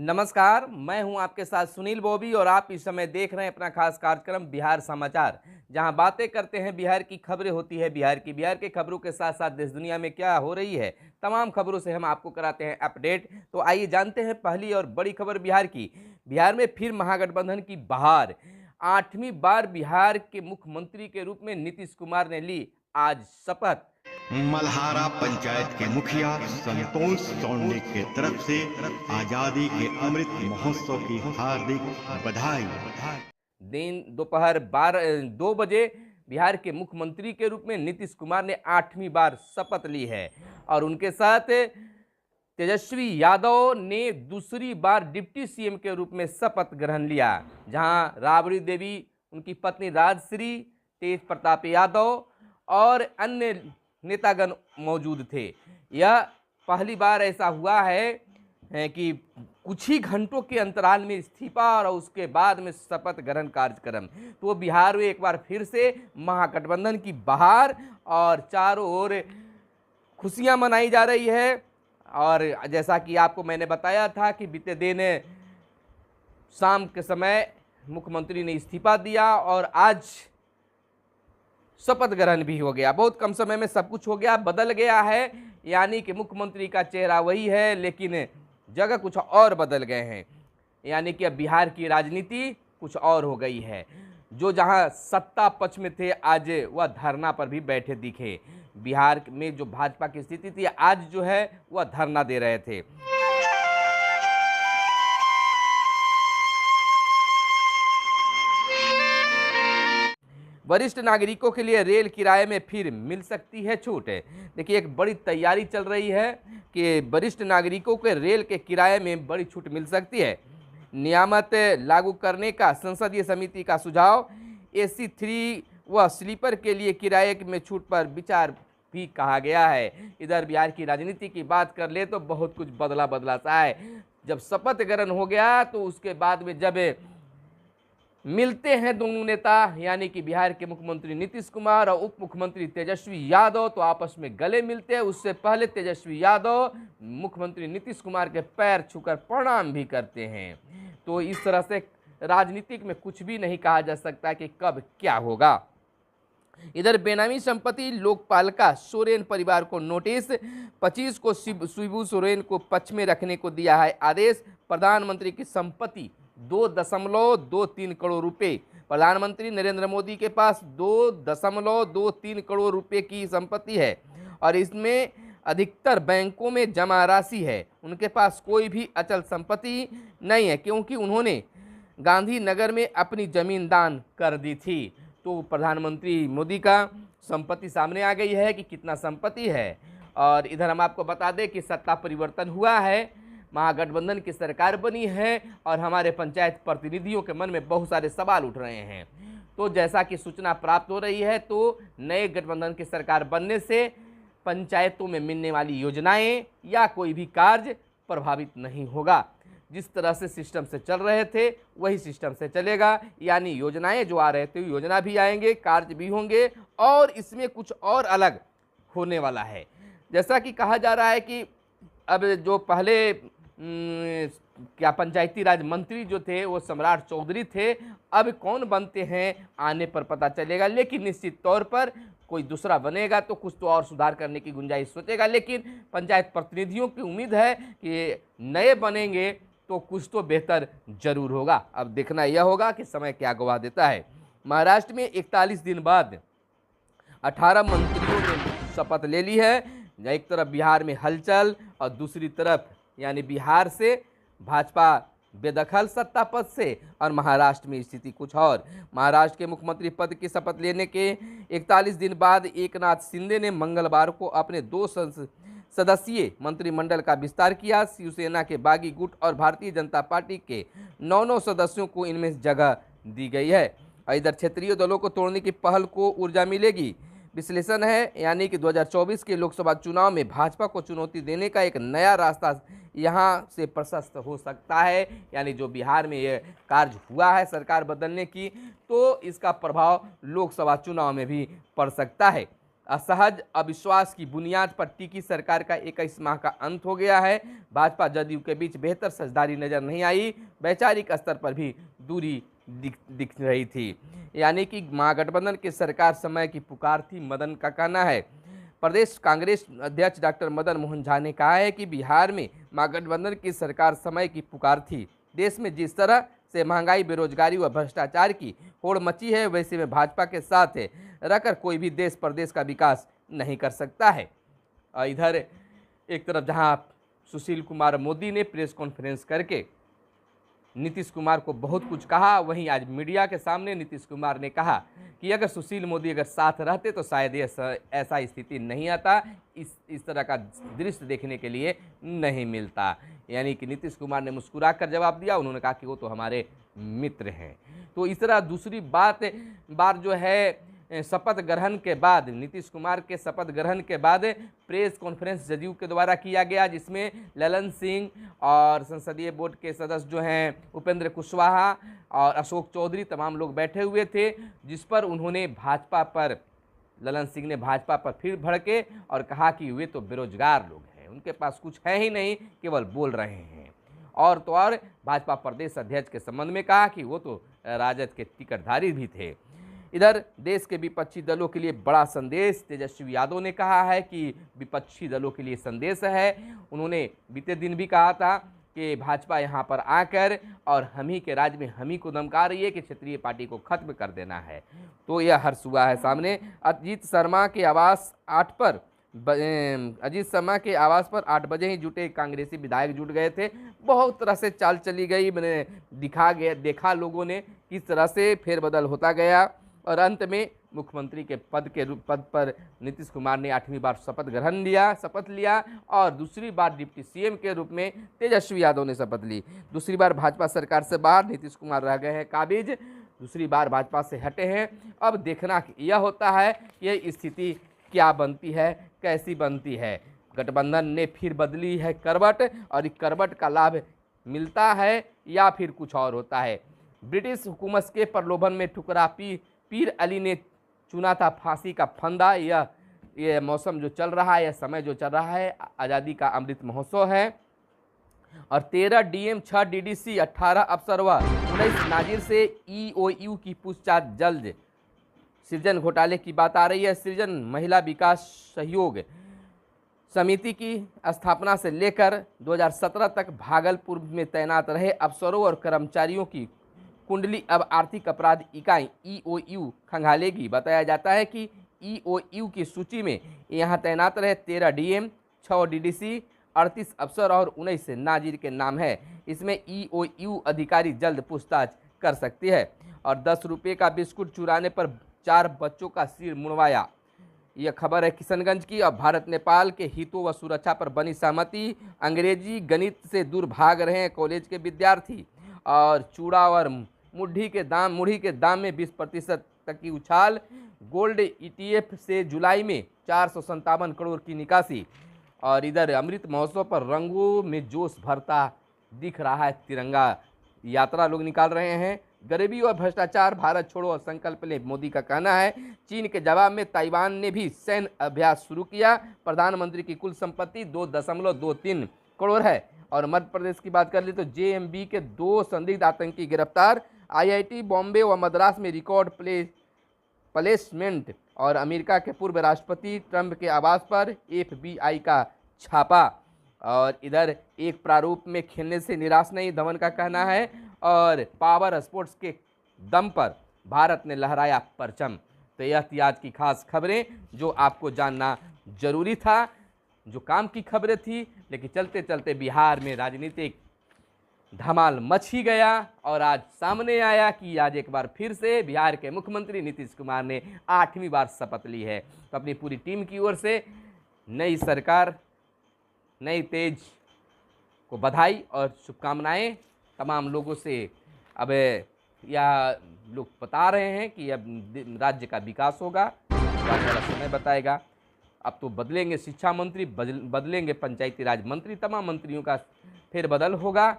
नमस्कार, मैं हूं आपके साथ सुनील बोबी और आप इस समय देख रहे हैं अपना खास कार्यक्रम बिहार समाचार, जहां बातें करते हैं बिहार की, खबरें होती है बिहार के खबरों के साथ साथ देश दुनिया में क्या हो रही है तमाम खबरों से हम आपको कराते हैं अपडेट। तो आइए जानते हैं पहली और बड़ी खबर बिहार की। बिहार में फिर महागठबंधन की बहार। 8वीं बार बिहार के मुख्यमंत्री के रूप में नीतीश कुमार ने ली आज शपथ। मल्हारा पंचायत के मुखिया संतोष सौंडे के तरफ से आजादी के अमृत महोत्सव की हार्दिक बधाई। दिन दोपहर 2 बजे बिहार के मुख्यमंत्री के रूप में नीतीश कुमार ने 8वीं बार शपथ ली है और उनके साथ तेजस्वी यादव ने दूसरी बार डिप्टी सीएम के रूप में शपथ ग्रहण लिया, जहां राबड़ी देवी, उनकी पत्नी राजश्री, तेज प्रताप यादव और अन्य नेतागण मौजूद थे। यह पहली बार ऐसा हुआ है कि कुछ ही घंटों के अंतराल में इस्तीफा और उसके बाद में शपथ ग्रहण कार्यक्रम। तो बिहार में एक बार फिर से महागठबंधन की बहार और चारों ओर खुशियां मनाई जा रही है। और जैसा कि आपको मैंने बताया था कि बीते दिन शाम के समय मुख्यमंत्री ने इस्तीफा दिया और आज शपथ ग्रहण भी हो गया। बहुत कम समय में सब कुछ हो गया, बदल गया है, यानी कि मुख्यमंत्री का चेहरा वही है लेकिन जगह कुछ और बदल गए हैं। यानी कि अब बिहार की राजनीति कुछ और हो गई है। जो जहां सत्ता पक्ष में थे आज वह धरना पर भी बैठे दिखे। बिहार में जो भाजपा की स्थिति थी आज जो है वह धरना दे रहे थे। वरिष्ठ नागरिकों के लिए रेल किराए में फिर मिल सकती है छूट। देखिए, एक बड़ी तैयारी चल रही है कि वरिष्ठ नागरिकों के रेल के किराए में बड़ी छूट मिल सकती है। नियामत लागू करने का संसदीय समिति का सुझाव। AC 3 व स्लीपर के लिए किराए में छूट पर विचार भी कहा गया है। इधर बिहार की राजनीति की बात कर ले तो बहुत कुछ बदला सा है। जब शपथ ग्रहण हो गया तो उसके बाद में जब मिलते हैं दोनों नेता, यानी कि बिहार के मुख्यमंत्री नीतीश कुमार और उप मुख्यमंत्री तेजस्वी यादव, तो आपस में गले मिलते हैं। उससे पहले तेजस्वी यादव मुख्यमंत्री नीतीश कुमार के पैर छूकर प्रणाम भी करते हैं। तो इस तरह से राजनीतिक में कुछ भी नहीं कहा जा सकता कि कब क्या होगा। इधर बेनामी संपत्ति लोकपालका सोरेन परिवार को नोटिस। 25 को शिबू सोरेन को पक्ष में रखने को दिया है आदेश। प्रधानमंत्री की संपत्ति 2.23 करोड़ रुपए। प्रधानमंत्री नरेंद्र मोदी के पास 2.23 करोड़ रुपए की संपत्ति है और इसमें अधिकतर बैंकों में जमा राशि है। उनके पास कोई भी अचल संपत्ति नहीं है क्योंकि उन्होंने गांधीनगर में अपनी जमीन दान कर दी थी। तो प्रधानमंत्री मोदी का संपत्ति सामने आ गई है कि कितना संपत्ति है। और इधर हम आपको बता दें कि सत्ता परिवर्तन हुआ है, महागठबंधन की सरकार बनी है और हमारे पंचायत प्रतिनिधियों के मन में बहुत सारे सवाल उठ रहे हैं। तो जैसा कि सूचना प्राप्त हो रही है तो नए गठबंधन की सरकार बनने से पंचायतों में मिलने वाली योजनाएं या कोई भी कार्य प्रभावित नहीं होगा। जिस तरह से सिस्टम से चल रहे थे वही सिस्टम से चलेगा, यानी योजनाएं जो आ रहे थे योजना भी आएंगे, कार्य भी होंगे और इसमें कुछ और अलग होने वाला है। जैसा कि कहा जा रहा है कि अब जो पहले क्या पंचायती राज मंत्री जो थे वो सम्राट चौधरी थे, अब कौन बनते हैं आने पर पता चलेगा। लेकिन निश्चित तौर पर कोई दूसरा बनेगा तो कुछ तो और सुधार करने की गुंजाइश सोचेगा। लेकिन पंचायत प्रतिनिधियों की उम्मीद है कि नए बनेंगे तो कुछ तो बेहतर जरूर होगा। अब देखना यह होगा कि समय क्या गवाह देता है। महाराष्ट्र में 41 दिन बाद 18 मंत्रियों ने शपथ ले ली है। एक तरफ बिहार में हलचल और दूसरी तरफ यानी बिहार से भाजपा बेदखल सत्ता पद से और महाराष्ट्र में स्थिति कुछ और। महाराष्ट्र के मुख्यमंत्री पद की शपथ लेने के 41 दिन बाद एकनाथ शिंदे ने मंगलवार को अपने 2 सदस्यीय मंत्रिमंडल का विस्तार किया। शिवसेना के बागी गुट और भारतीय जनता पार्टी के 9 सदस्यों को इनमें जगह दी गई है। इधर क्षेत्रीय दलों को तोड़ने की पहल को ऊर्जा मिलेगी। विश्लेषण है यानी कि 2024 के लोकसभा चुनाव में भाजपा को चुनौती देने का एक नया रास्ता यहां से प्रशस्त हो सकता है। यानी जो बिहार में ये कार्य हुआ है सरकार बदलने की, तो इसका प्रभाव लोकसभा चुनाव में भी पड़ सकता है। असहज अविश्वास की बुनियाद पर टिकी सरकार का 21 माह का अंत हो गया है। भाजपा जदयू के बीच बेहतर साझेदारी नजर नहीं आई, वैचारिक स्तर पर भी दूरी दिख रही थी। यानी कि महागठबंधन की सरकार समय की पुकार थी, मदन का कहना है। प्रदेश कांग्रेस अध्यक्ष डॉक्टर मदन मोहन झा ने कहा है कि बिहार में महागठबंधन की सरकार समय की पुकार थी। देश में जिस तरह से महंगाई, बेरोजगारी व भ्रष्टाचार की होड़ मची है, वैसे में भाजपा के साथ रहकर कोई भी देश प्रदेश का विकास नहीं कर सकता है। इधर एक तरफ जहां सुशील कुमार मोदी ने प्रेस कॉन्फ्रेंस करके नीतीश कुमार को बहुत कुछ कहा, वहीं आज मीडिया के सामने नीतीश कुमार ने कहा कि अगर सुशील मोदी अगर साथ रहते तो शायद ऐसा स्थिति नहीं आता, इस तरह का दृश्य देखने के लिए नहीं मिलता। यानी कि नीतीश कुमार ने मुस्कुरा कर जवाब दिया, उन्होंने कहा कि वो तो हमारे मित्र हैं। तो इस तरह दूसरी बार जो है शपथ ग्रहण के बाद, नीतीश कुमार के शपथ ग्रहण के बाद प्रेस कॉन्फ्रेंस जदयू के द्वारा किया गया, जिसमें ललन सिंह और संसदीय बोर्ड के सदस्य जो हैं उपेंद्र कुशवाहा और अशोक चौधरी तमाम लोग बैठे हुए थे, जिस पर उन्होंने भाजपा पर, ललन सिंह ने भाजपा पर फिर भड़के और कहा कि वे तो बेरोजगार लोग हैं, उनके पास कुछ है ही नहीं, केवल बोल रहे हैं। और तो और भाजपा प्रदेश अध्यक्ष के संबंध में कहा कि वो तो राजद के टिकटधारी भी थे। इधर देश के विपक्षी दलों के लिए बड़ा संदेश, तेजस्वी यादव ने कहा है कि विपक्षी दलों के लिए संदेश है। उन्होंने बीते दिन भी कहा था कि भाजपा यहाँ पर आकर और हम ही के राज में हम ही को धमका रही है कि क्षेत्रीय पार्टी को खत्म कर देना है। तो यह हर्ष हुआ है सामने। अजीत शर्मा के आवास 8 बजे ही जुटे कांग्रेसी विधायक जुट गए थे। बहुत तरह से चाल चली गई, मैंने देखा लोगों ने किस तरह से फेरबदल होता गया और अंत में मुख्यमंत्री के पद पर नीतीश कुमार ने 8वीं बार शपथ लिया और दूसरी बार डिप्टी सीएम के रूप में तेजस्वी यादव ने शपथ ली। दूसरी बार भाजपा सरकार से बाहर नीतीश कुमार रह गए हैं काबिज, दूसरी बार भाजपा से हटे हैं। अब देखना यह होता है कि स्थिति क्या बनती है, कैसी बनती है। गठबंधन ने फिर बदली है करवट और इस करवट का लाभ मिलता है या फिर कुछ और होता है। ब्रिटिश हुकूमत के प्रलोभन में ठुकरा पीर अली ने चुना था फांसी का फंदा। यह मौसम जो चल रहा है, यह समय जो चल रहा है, आज़ादी का अमृत महोत्सव है। और 13 डीएम, 6 डीडीसी, 18 अफसर व 19 नाजिर से ईओयू की पूछताछ जल्द। सृजन घोटाले की बात आ रही है। सृजन महिला विकास सहयोग समिति की स्थापना से लेकर 2017 तक भागलपुर में तैनात रहे अफसरों और कर्मचारियों की कुंडली अब आर्थिक अपराध इकाई ईओयू खंगालेगी। बताया जाता है कि ईओयू की सूची में यहां तैनात रहे 13 डीएम, 6 डीडीसी, 38 अफसर और 19 नाजिर के नाम है। इसमें ईओयू अधिकारी जल्द पूछताछ कर सकती है। और 10 रुपये का बिस्कुट चुराने पर 4 बच्चों का सिर मुड़वाया। यह खबर है किशनगंज की। और भारत नेपाल के हितों व सुरक्षा पर बनी सहमति। अंग्रेजी गणित से दूर भाग रहे हैं कॉलेज के विद्यार्थी। और चूड़ा और मुढ़ी के दाम में 20% तक की उछाल। गोल्ड ईटीएफ से जुलाई में 457 करोड़ की निकासी। और इधर अमृत महोत्सव पर रंगों में जोश भरता दिख रहा है। तिरंगा यात्रा लोग निकाल रहे हैं। गरीबी और भ्रष्टाचार, भारत छोड़ो और संकल्प ले, मोदी का कहना है। चीन के जवाब में ताइवान ने भी सैन्य अभ्यास शुरू किया। प्रधानमंत्री की कुल संपत्ति 2.23 करोड़ है। और मध्य प्रदेश की बात कर ली तो जेएमबी के 2 संदिग्ध आतंकी गिरफ्तार। आईआईटी बॉम्बे व मद्रास में रिकॉर्ड प्लेसमेंट। और अमेरिका के पूर्व राष्ट्रपति ट्रंप के आवास पर एफबीआई का छापा। और इधर एक प्रारूप में खेलने से निराश नहीं, धवन का कहना है। और पावर स्पोर्ट्स के दम पर भारत ने लहराया परचम। तो यह थी आज की खास खबरें जो आपको जानना जरूरी था, जो काम की खबरें थी। लेकिन चलते चलते बिहार में राजनीतिक धमाल मच ही गया और आज सामने आया कि आज एक बार फिर से बिहार के मुख्यमंत्री नीतीश कुमार ने 8वीं बार शपथ ली है। तो अपनी पूरी टीम की ओर से नई सरकार, नई तेज को बधाई और शुभकामनाएं। तमाम लोगों से अब यह लोग बता रहे हैं कि अब राज्य का विकास होगा, वाला समय बताएगा। अब तो बदलेंगे शिक्षा मंत्री, बदलेंगे पंचायती राज मंत्री, तमाम मंत्रियों का फेरबदल होगा।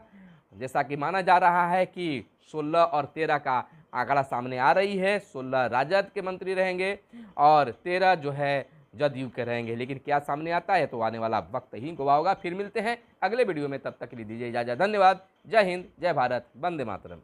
जैसा कि माना जा रहा है कि 16 और 13 का आंकड़ा सामने आ रही है। 16 राजद के मंत्री रहेंगे और 13 जो है जदयू के रहेंगे। लेकिन क्या सामने आता है तो आने वाला वक्त ही गवाह होगा। फिर मिलते हैं अगले वीडियो में, तब तक के लिए दीजिए इजाजत। धन्यवाद। जय हिंद, जय भारत, वंदे मातरम।